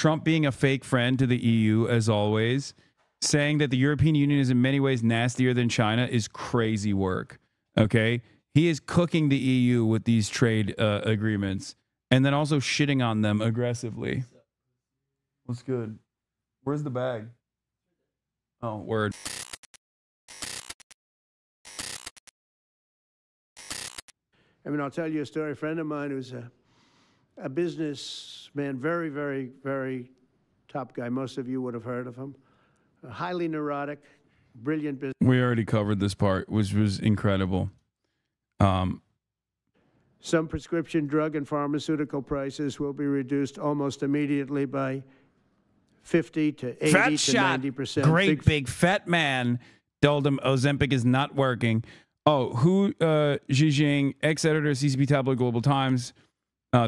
Trump being a fake friend to the EU, as always, saying that the European Union is in many ways nastier than China is crazy work. Okay? He is cooking the EU with these trade agreements and then also shitting on them aggressively. What's good? Where's the bag? Oh, word. I mean, I'll tell you a story. A friend of mine who's a businessman, very, very, very top guy. Most of you would have heard of him. Highly neurotic, brilliant business. We already covered this part, which was incredible. Some prescription drug and pharmaceutical prices will be reduced almost immediately by 50 to 80 fat to shot. 90%. Great big fat man told him Ozempic is not working. Oh, Zhijing, ex-editor of CCP Tabloid Global Times.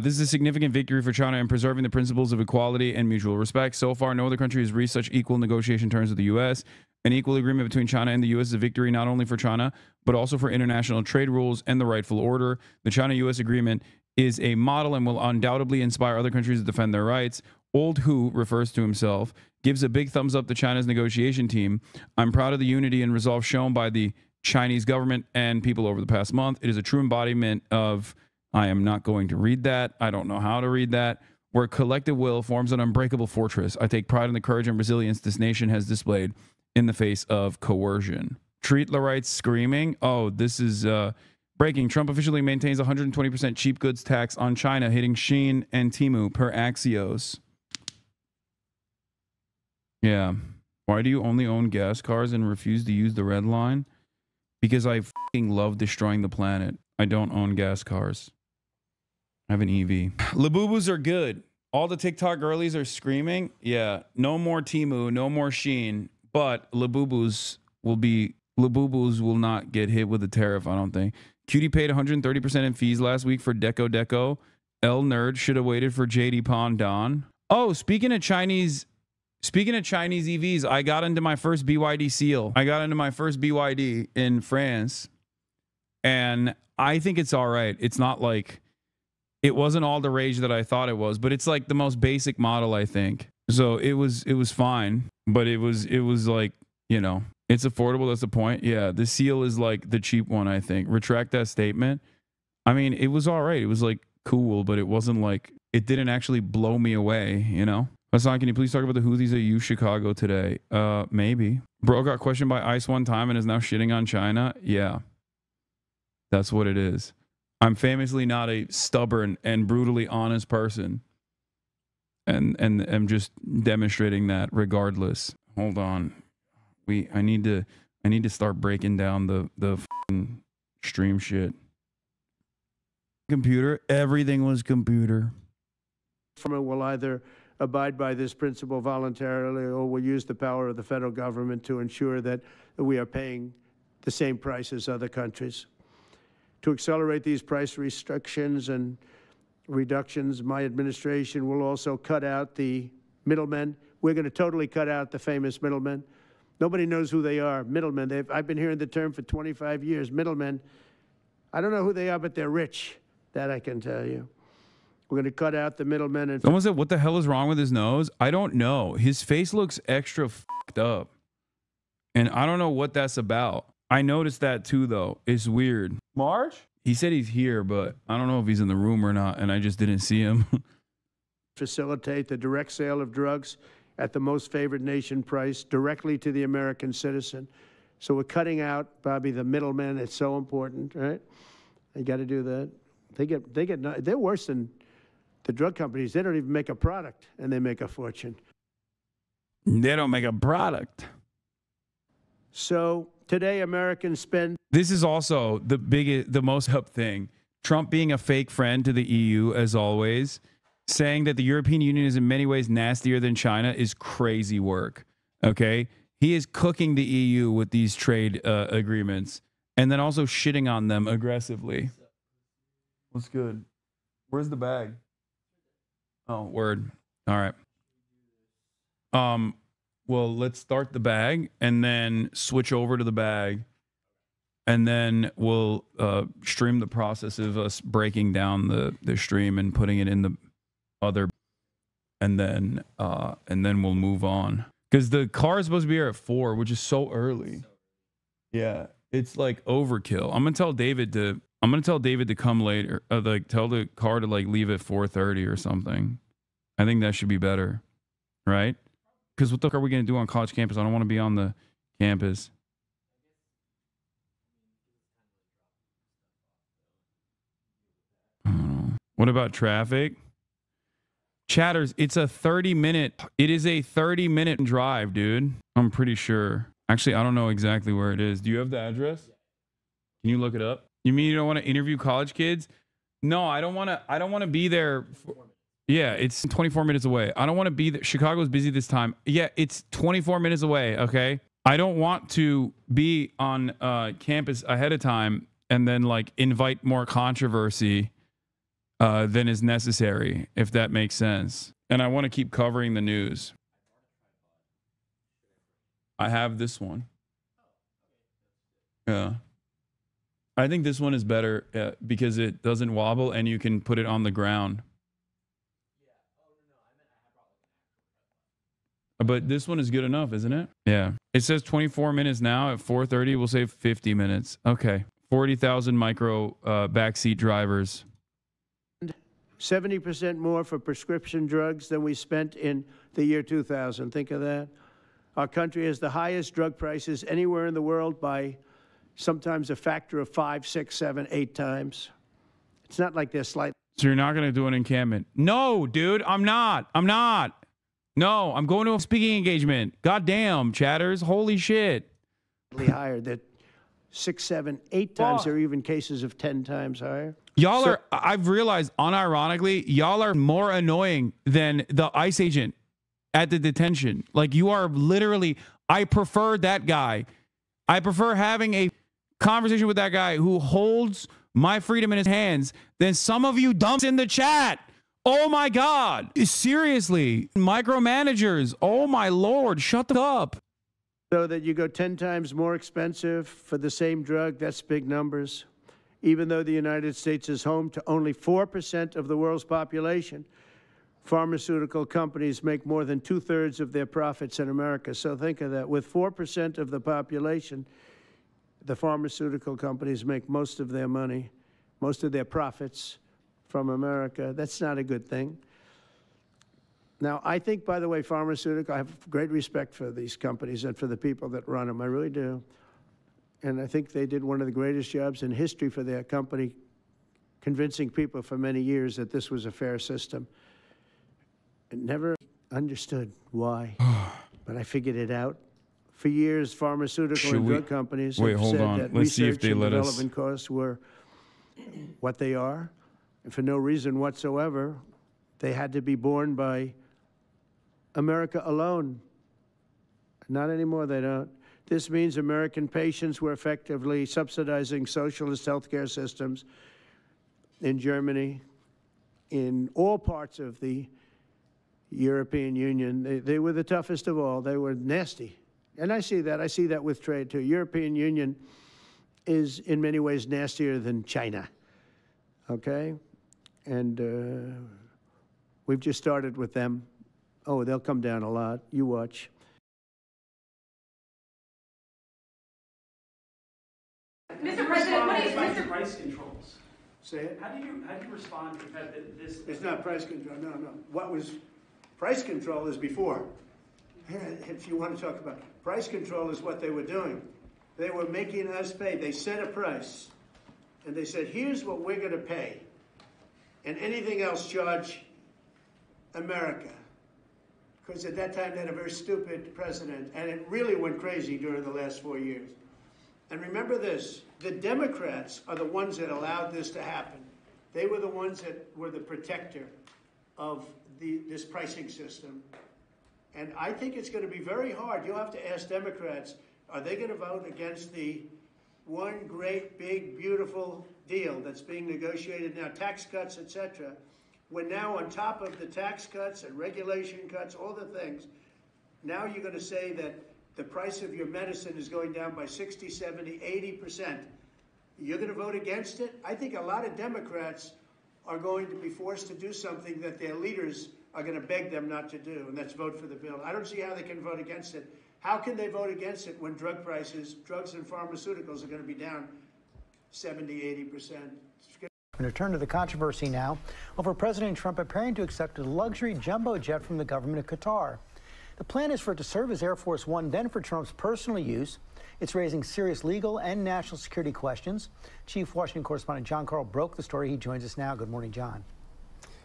This is a significant victory for China in preserving the principles of equality and mutual respect. So far, no other country has reached such equal negotiation terms with the U.S. An equal agreement between China and the U.S. is a victory not only for China, but also for international trade rules and the rightful order. The China-U.S. agreement is a model and will undoubtedly inspire other countries to defend their rights. Old Hu refers to himself, gives a big thumbs up to China's negotiation team. I'm proud of the unity and resolve shown by the Chinese government and people over the past month. It is a true embodiment of, I am not going to read that. I don't know how to read that. Where collective will forms an unbreakable fortress. I take pride in the courage and resilience this nation has displayed in the face of coercion. Treat Larite screaming. Oh, this is breaking. Trump officially maintains 120% cheap goods tax on China, hitting Shein and Temu per Axios. Yeah. Why do you only own gas cars and refuse to use the red line? Because I fucking love destroying the planet. I don't own gas cars. I have an EV. Labubus are good. All the TikTok girlies are screaming. Yeah. No more Temu, no more Shein. But Labubus will not get hit with a tariff, I don't think. Cutie paid 130% in fees last week for Deco. L Nerd should have waited for JD Pondon. Oh, speaking of Chinese EVs, I got into my first BYD Seal. I got into my first BYD in France, and I think it's all right. It's not like, it wasn't all the rage that I thought it was, but it's like the most basic model, I think. So it was fine, but it was like, you know, it's affordable. That's the point. Yeah, the Seal is like the cheap one, I think. Retract that statement. I mean, it was all right. It was like cool, but it wasn't like, it didn't actually blow me away, you know? Hasan, can you please talk about the Houthis at U Chicago today? Maybe. Bro got questioned by ICE one time and is now shitting on China. Yeah. That's what it is. I'm famously not a stubborn and brutally honest person. And I'm just demonstrating that regardless. Hold on. I need to start breaking down the stream shit. Computer. Everything was computer. Will either abide by this principle voluntarily or will use the power of the federal government to ensure that we are paying the same price as other countries. To accelerate these price restrictions and reductions, my administration will also cut out the middlemen. We're going to totally cut out the famous middlemen. Nobody knows who they are, middlemen. I've been hearing the term for 25 years, middlemen. I don't know who they are, but they're rich. That I can tell you. We're going to cut out the middlemen. And someone said, what the hell is wrong with his nose? I don't know. His face looks extra fucked up. And I don't know what that's about. I noticed that too, though. It's weird. Marge? He said he's here, but I don't know if he's in the room or not, and I just didn't see him. Facilitate the direct sale of drugs at the most favored nation price directly to the American citizen. So we're cutting out, Bobby, the middlemen. It's so important, right? You got to do that. They're worse than the drug companies. They don't even make a product, and they make a fortune. They don't make a product. So today, Americans spend. This is also the most up thing. Trump being a fake friend to the EU, as always, saying that the European Union is in many ways nastier than China is crazy work. Okay, he is cooking the EU with these trade agreements, and then also shitting on them aggressively. What's good? Where's the bag? Oh, word. All right. Well, let's start the bag and then switch over to the bag. And then we'll stream the process of us breaking down the stream and putting it in the other and then we'll move on. Because the car is supposed to be here at 4, which is so early. Yeah, it's like overkill. I'm gonna tell David to come later. Like tell the car to like leave at 4:30 or something. I think that should be better, right? Because what the fuck are we gonna do on college campus? I don't want to be on the campus. I don't know. What about traffic? Chatters, it is a 30-minute drive, dude. I'm pretty sure. Actually, I don't know exactly where it is. Do you have the address? Can you look it up? You mean you don't want to interview college kids? No, I don't want to be there. Yeah, it's 24 minutes away. I don't want to be there. Chicago's busy this time. Yeah, it's 24 minutes away, okay? I don't want to be on campus ahead of time and then like invite more controversy than is necessary, if that makes sense. And I want to keep covering the news. I have this one. Yeah. I think this one is better because it doesn't wobble and you can put it on the ground. But this one is good enough, isn't it? Yeah. It says 24 minutes now. At 4:30, we'll save 50 minutes. Okay. 40,000 micro backseat drivers. 70% more for prescription drugs than we spent in the year 2000. Think of that. Our country has the highest drug prices anywhere in the world by sometimes a factor of 5, 6, 7, 8 times. It's not like they're slight. So you're not going to do an encampment? No, dude, I'm not. No, I'm going to a speaking engagement. Goddamn, chatters. Holy shit. Higher. That 6, 7, 8 times. There are even cases of 10 times higher. Y'all are, I've realized, unironically, y'all are more annoying than the ICE agent at the detention. Like, you are literally, I prefer that guy. I prefer having a conversation with that guy who holds my freedom in his hands than some of you dumps in the chat. Oh my God. Seriously. Micromanagers. Oh my Lord. Shut the up. So that you go 10 times more expensive for the same drug, that's big numbers. Even though the United States is home to only 4% of the world's population, pharmaceutical companies make more than 2/3 of their profits in America. So think of that. With 4% of the population, the pharmaceutical companies make most of their money, most of their profits from America. That's not a good thing. Now, I think, by the way, I have great respect for these companies and for the people that run them. I really do. And I think they did one of the greatest jobs in history for their company, convincing people for many years that this was a fair system. I never understood why, but I figured it out. For years, pharmaceutical and drug companies have said that research and development costs were what they are, and for no reason whatsoever, they had to be borne by America alone. Not anymore, they don't. This means American patients were effectively subsidizing socialist healthcare systems in Germany, in all parts of the European Union. They were the toughest of all. They were nasty. And I see that. I see that with trade, too. European Union is, in many ways, nastier than China. Okay? And we've just started with them. Oh, they'll come down a lot. You watch. Mr. President, what is price controls? Say it. How do you respond to the fact that this? It's not price control. No, no. What was price control is before. If you want to talk about price control, is what they were doing. They were making us pay. They set a price, and they said, "Here's what we're going to pay, and anything else charge America." Because at that time they had a very stupid president, and it really went crazy during the last 4 years. And remember this, the Democrats are the ones that allowed this to happen. They were the ones that were the protector of this pricing system. And I think it's going to be very hard. You'll have to ask Democrats, are they going to vote against the one great, big, beautiful deal that's being negotiated now, tax cuts, et cetera, when now on top of the tax cuts and regulation cuts, all the things, now you're going to say that the price of your medicine is going down by 60, 70, 80%. You're going to vote against it? I think a lot of Democrats are going to be forced to do something that their leaders are going to beg them not to do, and that's vote for the bill. I don't see how they can vote against it. How can they vote against it when drug prices, drugs and pharmaceuticals are going to be down 70, 80%? I'm going to turn to the controversy now over President Trump preparing to accept a luxury jumbo jet from the government of Qatar. The plan is for it to serve as Air Force One, then for Trump's personal use. It's raising serious legal and national security questions. Chief Washington correspondent John Carl broke the story. He joins us now. Good morning, John.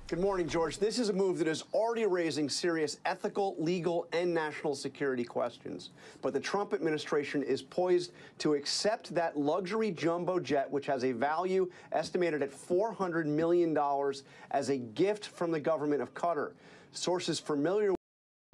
Good morning, George. This is a move that is already raising serious ethical, legal, and national security questions. But the Trump administration is poised to accept that luxury jumbo jet, which has a value estimated at $400 million, as a gift from the government of Qatar. Sources familiar with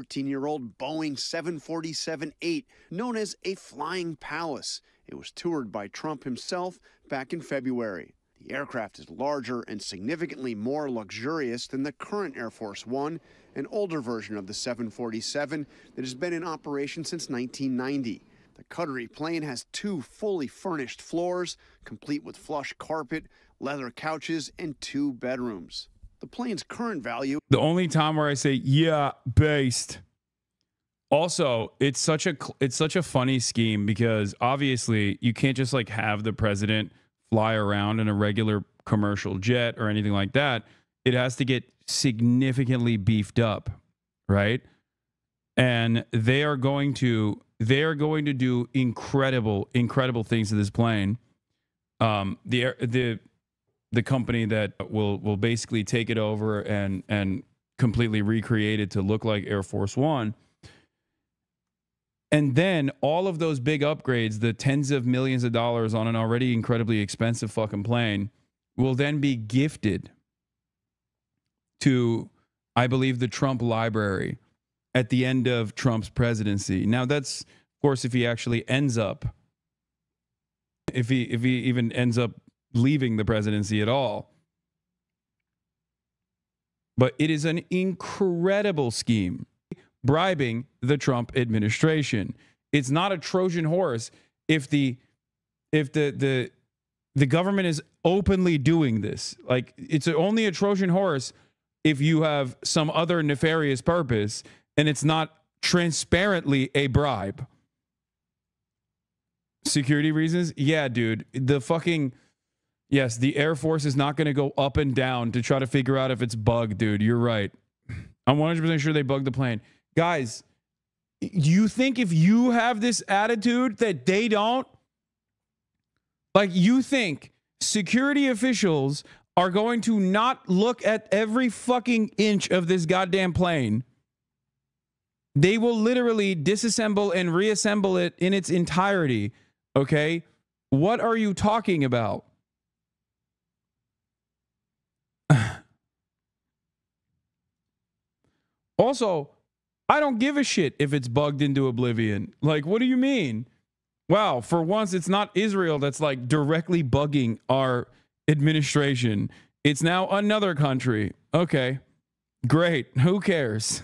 13-year-old Boeing 747-8, known as a Flying Palace. It was toured by Trump himself back in February. The aircraft is larger and significantly more luxurious than the current Air Force One, an older version of the 747 that has been in operation since 1990. The Qatari plane has 2 fully furnished floors, complete with plush carpet, leather couches, and 2 bedrooms. The plane's current value... The only time where I say, yeah, based. Also, it's such a funny scheme because obviously you can't just like have the president fly around in a regular commercial jet or anything like that. It has to get significantly beefed up, right? And they are going to do incredible things to this plane. The company that will basically take it over and completely recreate it to look like Air Force One. And then all of those big upgrades, the tens of millions of dollars on an already incredibly expensive fucking plane, will then be gifted to, I believe, the Trump library at the end of Trump's presidency. Now, that's, of course, if he actually ends up, if he even ends up leaving the presidency at all. But it is an incredible scheme. Bribing the Trump administration. It's not a Trojan horse if the government is openly doing this. Like, it's only a Trojan horse if you have some other nefarious purpose and it's not transparently a bribe. Security reasons? Yeah, dude. Yes, the Air Force is not going to go up and down to try to figure out if it's bugged, dude. You're right. I'm 100% sure they bugged the plane. Guys, you think if you have this attitude that they don't? Like, you think security officials are going to not look at every fucking inch of this goddamn plane? They will literally disassemble and reassemble it in its entirety, okay? What are you talking about? Also, I don't give a shit if it's bugged into oblivion. Like, what do you mean? Wow, for once, it's not Israel that's like directly bugging our administration. It's now another country. Okay, great. Who cares?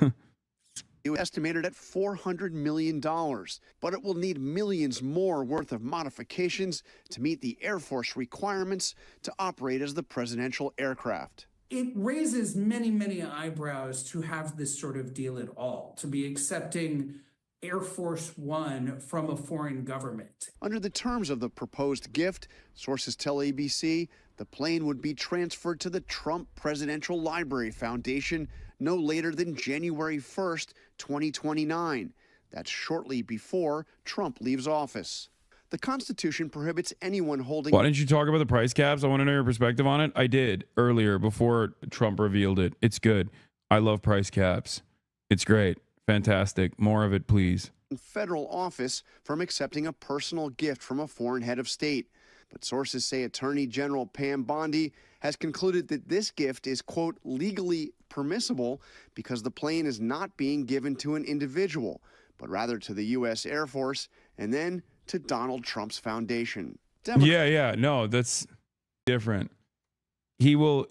It was estimated at $400 million, but it will need millions more worth of modifications to meet the Air Force requirements to operate as the presidential aircraft. It raises many, many eyebrows to have this sort of deal at all, to be accepting Air Force One from a foreign government. Under the terms of the proposed gift, sources tell ABC, the plane would be transferred to the Trump Presidential Library Foundation no later than January 1st, 2029. That's shortly before Trump leaves office. The Constitution prohibits anyone holding... Why didn't you talk about the price caps? I want to know your perspective on it. I did earlier before Trump revealed it. It's good. I love price caps. It's great. Fantastic. More of it, please. ...federal office from accepting a personal gift from a foreign head of state. But sources say Attorney General Pam Bondi has concluded that this gift is, quote, legally permissible because the plane is not being given to an individual, but rather to the U.S. Air Force and then to Donald Trump's foundation. Yeah, no, that's different. He will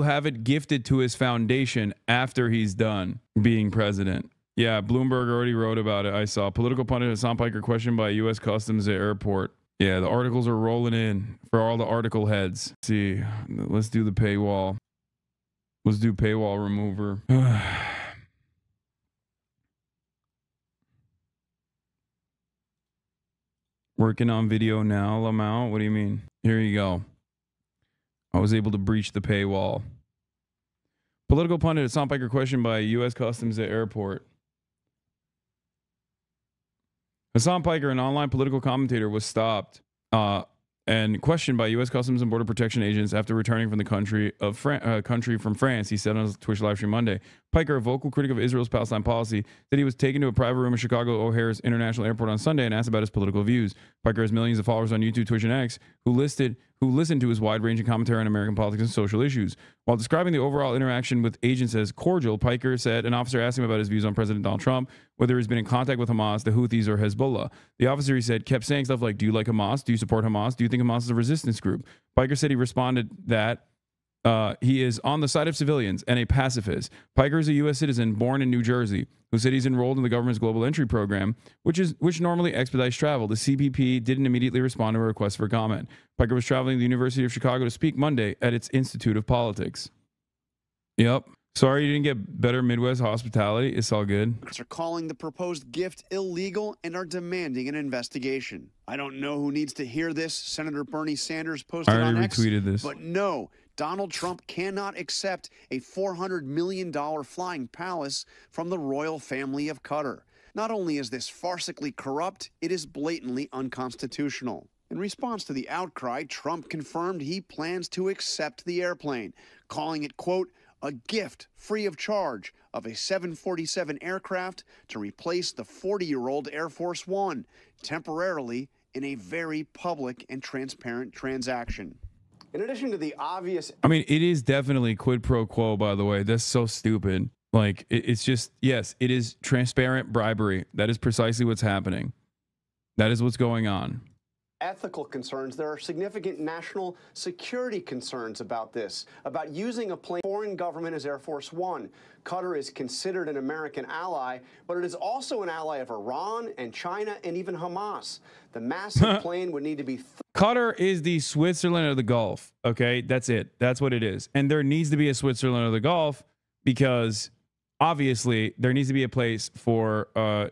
have it gifted to his foundation after he's done being president. Yeah, Bloomberg already wrote about it. I saw political pundit Hasan Piker questioned by U.S. Customs at airport. Yeah, the articles are rolling in for all the article heads. Let's see, let's do the paywall. Let's do paywall remover. Working on video now, Lamau. What do you mean? Here you go. I was able to breach the paywall. Political pundit Hasan Piker questioned by U.S. Customs at airport. Hasan Piker, an online political commentator, was stopped and questioned by U.S. Customs and Border Protection agents after returning from the country from France. He said on his Twitch live stream Monday. Piker, a vocal critic of Israel's Palestine policy, said he was taken to a private room at Chicago O'Hare's International Airport on Sunday and asked about his political views. Piker has millions of followers on YouTube, Twitch, and X who listened to his wide-ranging commentary on American politics and social issues. While describing the overall interaction with agents as cordial, Piker said an officer asked him about his views on President Donald Trump, whether he's been in contact with Hamas, the Houthis, or Hezbollah. The officer, he said, kept saying stuff like, do you like Hamas? Do you support Hamas? Do you think Hamas is a resistance group? Piker said he responded that he is on the side of civilians and a pacifist. Piker is a U.S. citizen born in New Jersey who said he's enrolled in the government's global entry program, which normally expedites travel. The CBP didn't immediately respond to a request for comment. Piker was traveling to the University of Chicago to speak Monday at its Institute of Politics. Yep. Sorry you didn't get better Midwest hospitality. It's all good. Are calling the proposed gift illegal and are demanding an investigation. I don't know who needs to hear this. Senator Bernie Sanders posted on X, retweeted this. But no, Donald Trump cannot accept a $400 million flying palace from the royal family of Qatar. Not only is this farcically corrupt, it is blatantly unconstitutional. In response to the outcry, Trump confirmed he plans to accept the airplane, calling it, quote, a gift free of charge of a 747 aircraft to replace the 40-year-old Air Force One, temporarily in a very public and transparent transaction. In addition to the obvious... I mean, it is definitely quid pro quo, by the way. That's so stupid. Like, it's just, yes, it is transparent bribery. That is precisely what's happening. That is what's going on. Ethical concerns, there are significant national security concerns about this, about using a foreign government as Air Force One. Qatar is considered an American ally, but it is also an ally of Iran and China and even Hamas. The massive plane would need to be... Qatar is the Switzerland of the Gulf. Okay, that's it. That's what it is. And there needs to be a Switzerland of the Gulf because obviously there needs to be a place for,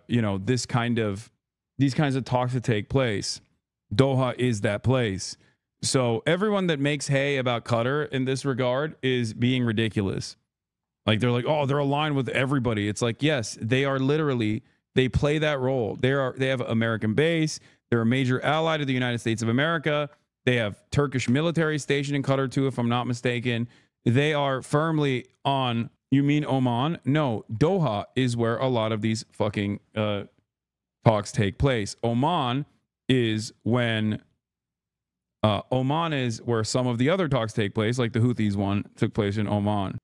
these kinds of talks to take place. Doha is that place. So everyone that makes hay about Qatar in this regard is being ridiculous. Like they're like, oh, they're aligned with everybody. It's like, yes, they are literally, they play that role. They have American base. They're a major ally to the United States of America. They have Turkish military station in Qatar too, if I'm not mistaken. They are firmly on, you mean Oman? No, Doha is where a lot of these fucking talks take place. Oman is where some of the other talks take place, like the Houthis one took place in Oman.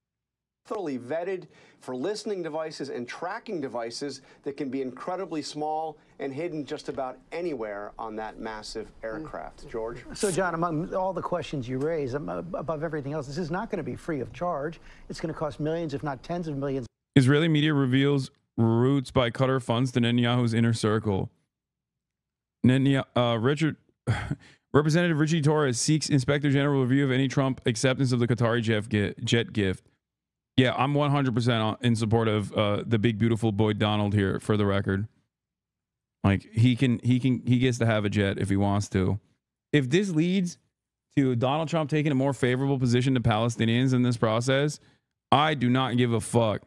Thoroughly vetted for listening devices and tracking devices that can be incredibly small and hidden just about anywhere on that massive aircraft. George? So, John, among all the questions you raise, above everything else, this is not going to be free of charge. It's going to cost millions, if not tens of millions. Israeli media reveals roots by Qatar funds to Netanyahu's inner circle. Representative Richie Torres seeks Inspector General review of any Trump acceptance of the Qatari jet gift. Yeah, I'm 100% in support of the big beautiful boy Donald here. For the record, like he gets to have a jet if he wants to. If this leads to Donald Trump taking a more favorable position to Palestinians in this process, I do not give a fuck.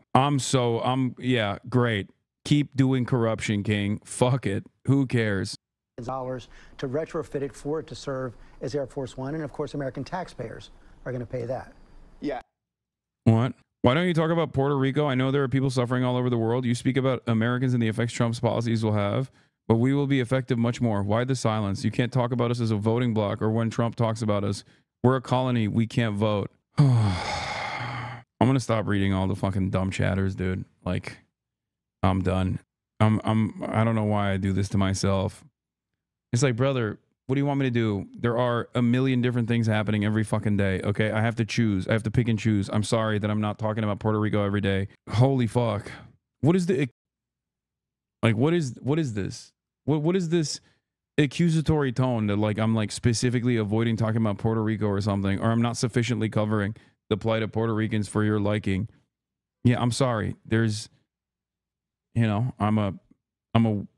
Yeah, great. Keep doing corruption, King. Fuck it. Who cares? Dollars to retrofit it for it to serve as Air Force One, and of course American taxpayers are going to pay that. Yeah. What? Why don't you talk about Puerto Rico? I know there are people suffering all over the world. You speak about Americans and the effects Trump's policies will have, but we will be effective much more. Why the silence? You can't talk about us as a voting bloc, or when Trump talks about us, we're a colony, we can't vote. I'm gonna stop reading all the fucking dumb chatters, dude. Like, I'm done. I don't know why I do this to myself. It's like, brother, what do you want me to do? There are a million different things happening every fucking day. Okay, I have to choose. I have to pick and choose. I'm sorry that I'm not talking about Puerto Rico every day. Holy fuck! What is the like? What is this? What is this accusatory tone that like I'm like specifically avoiding talking about Puerto Rico or something, or I'm not sufficiently covering? the plight of Puerto Ricans for your liking. Yeah, I'm sorry. There's, you know, I'm a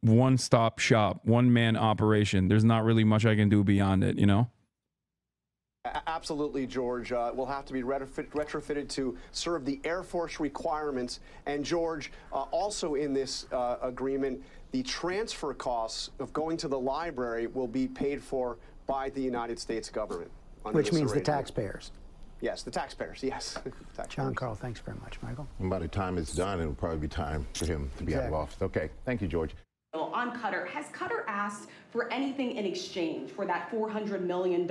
one-stop shop, one-man operation. There's not really much I can do beyond it, you know? Absolutely, George. Will have to be retrofitted to serve the Air Force requirements. And George, also in this agreement, the transfer costs of going to the library will be paid for by the United States government. Which means the taxpayers. Yes, the taxpayers, yes. John Carl, thanks very much. Michael? And by the time it's done, it'll probably be time for him to be out of office. Okay, thank you, George. On Qatar, has Qatar asked for anything in exchange for that $400 million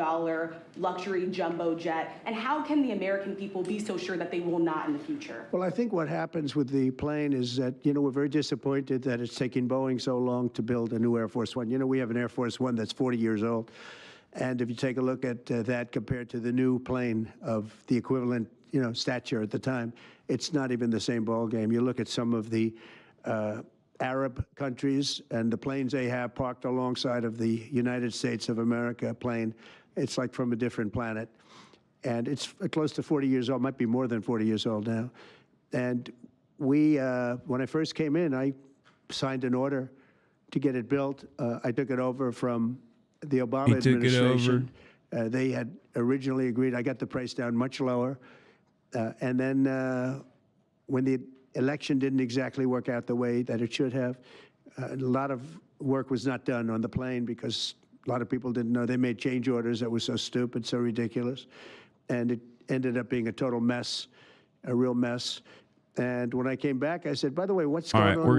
luxury jumbo jet? And how can the American people be so sure that they will not in the future? Well, I think what happens with the plane is that, you know, we're very disappointed that it's taking Boeing so long to build a new Air Force One. You know, we have an Air Force One that's 40 years old. And if you take a look at that compared to the new plane of the equivalent, you know, stature at the time, it's not even the same ballgame. You look at some of the Arab countries and the planes they have parked alongside of the United States of America plane, it's like from a different planet. And it's close to 40 years old, might be more than 40 years old now. And we, when I first came in, I signed an order to get it built. I took it over from the Obama administration. They had originally agreed. I got the price down much lower. And then when the election didn't exactly work out the way that it should have, a lot of work was not done on the plane because a lot of people didn't know. They made change orders that were so stupid, so ridiculous. And it ended up being a total mess, a real mess. And when I came back, I said, by the way, what's going on? All right, we're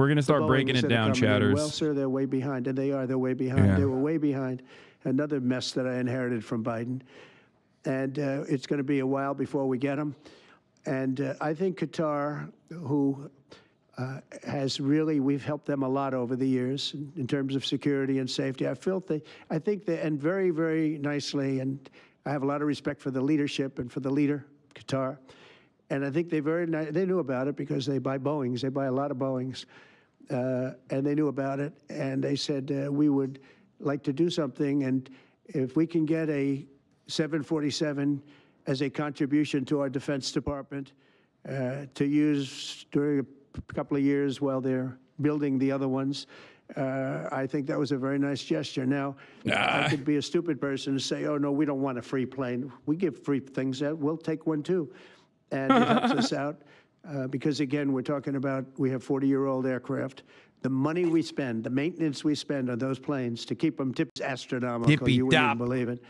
gonna start breaking it down, chatters. Well, sir, they're way behind. And they are, they're way behind. Yeah. They were way behind. Another mess that I inherited from Biden. And it's going to be a while before we get them. And I think Qatar, who has really, we've helped them a lot over the years in terms of security and safety. I think they, and very, very nicely, and I have a lot of respect for the leadership and for the leader, Qatar. And I think they knew about it because they buy Boeings. They buy a lot of Boeings. And they knew about it. And they said, we would like to do something. And if we can get a 747 as a contribution to our Defense Department to use during a couple of years while they're building the other ones, I think that was a very nice gesture. Now, I could be a stupid person to say, oh, no, we don't want a free plane. We give free things out. We'll take one, too. And it helps us out because, again, we're talking about we have 40-year-old aircraft. The money we spend, the maintenance we spend on those planes to keep them tips astronomical. You wouldn't even believe it.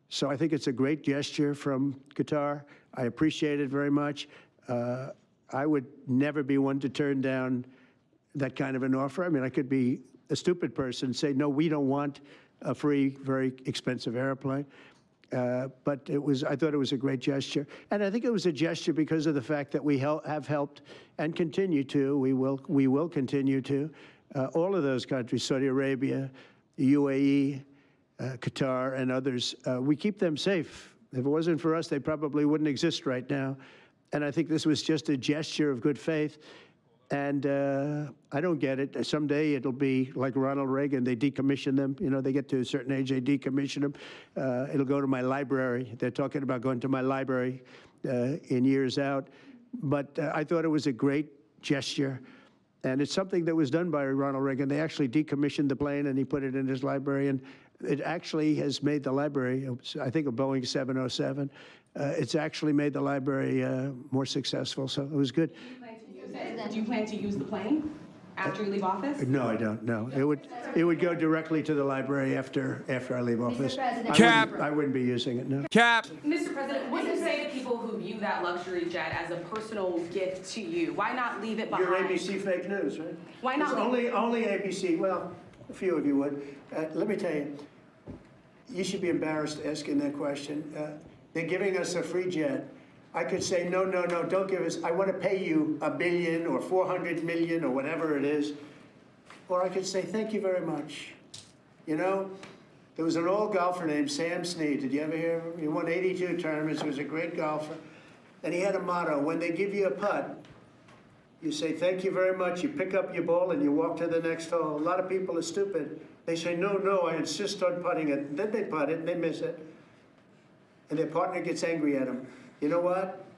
So I think it's a great gesture from Qatar. I appreciate it very much. I would never be one to turn down that kind of an offer. I mean, I could be a stupid person and say, no, we don't want a free, very expensive airplane. But I thought it was a great gesture. And I think it was a gesture because of the fact that we have helped and continue to, we will continue to, all of those countries, Saudi Arabia, UAE, Qatar, and others, we keep them safe. If it wasn't for us, they probably wouldn't exist right now. And I think this was just a gesture of good faith. And I don't get it. Someday it'll be like Ronald Reagan. They decommission them. You know, they get to a certain age, they decommission them. It'll go to my library. They're talking about going to my library in years out. But I thought it was a great gesture. And it's something that was done by Ronald Reagan. They actually decommissioned the plane and he put it in his library. And it actually has made the library, I think a Boeing 707, it's actually made the library more successful. So it was good. Do you plan to use the plane after you leave office? No, I don't. No, it would go directly to the library after I leave office. I wouldn't be using it. No. Mr. President, what do you say to people who view that luxury jet as a personal gift to you? Why not leave it behind? You're ABC fake news, right? Why not? It's only ABC. Well, a few of you would. Let me tell you, you should be embarrassed asking that question. They're giving us a free jet. I could say, no, no, no, don't give us, I want to pay you $1 billion or 400 million or whatever it is. Or I could say, thank you very much. You know, there was an old golfer named Sam Snead. Did you ever hear of him? He won 82 tournaments. He was a great golfer. And he had a motto, when they give you a putt, you say, thank you very much. You pick up your ball and you walk to the next hole. A lot of people are stupid. They say, no, no, I insist on putting it. Then they putt it and they miss it. And their partner gets angry at them. You know what?